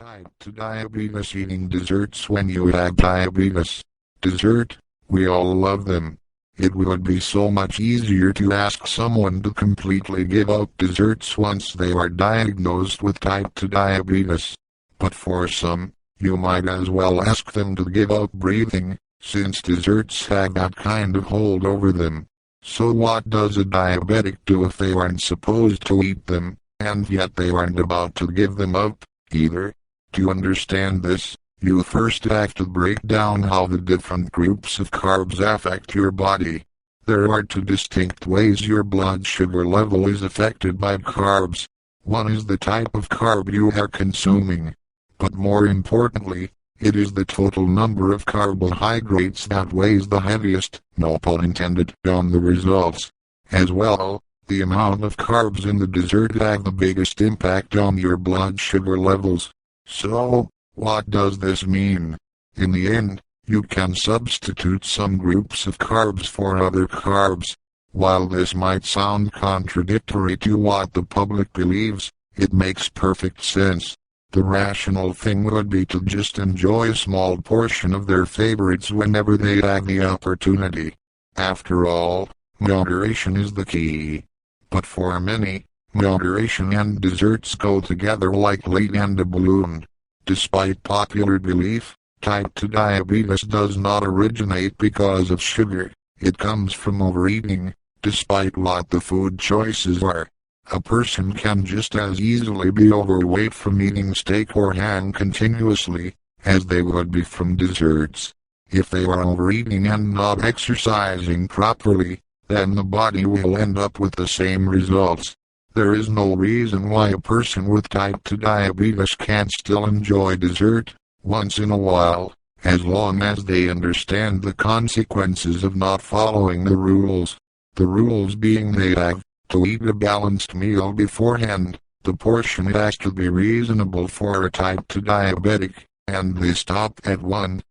Type 2 diabetes. Eating desserts when you have diabetes. Dessert? We all love them. It would be so much easier to ask someone to completely give up desserts once they are diagnosed with type 2 diabetes. But for some, you might as well ask them to give up breathing, since desserts have that kind of hold over them. So what does a diabetic do if they aren't supposed to eat them, and yet they aren't about to give them up, either? To understand this, you first have to break down how the different groups of carbs affect your body. There are two distinct ways your blood sugar level is affected by carbs. One is the type of carb you are consuming. But more importantly, it is the total number of carbohydrates that weighs the heaviest, no pun intended, on the results. As well, the amount of carbs in the dessert have the biggest impact on your blood sugar levels. So, what does this mean? In the end, you can substitute some groups of carbs for other carbs. While this might sound contradictory to what the public believes, it makes perfect sense. The rational thing would be to just enjoy a small portion of their favorites whenever they have the opportunity. After all, moderation is the key. But for many, moderation and desserts go together like light and a balloon. Despite popular belief, type 2 diabetes does not originate because of sugar. It comes from overeating, despite what the food choices are. A person can just as easily be overweight from eating steak or ham continuously, as they would be from desserts. If they are overeating and not exercising properly, then the body will end up with the same results. There is no reason why a person with type 2 diabetes can't still enjoy dessert, once in a while, as long as they understand the consequences of not following the rules. The rules being they have to eat a balanced meal beforehand, the portion has to be reasonable for a type 2 diabetic, and they stop at one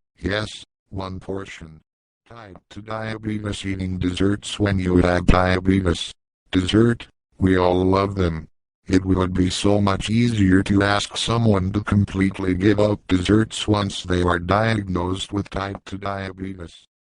portion. Type 2 diabetes. Eating desserts when you have diabetes. Dessert? We all love them. It would be so much easier to ask someone to completely give up desserts once they are diagnosed with type 2 diabetes.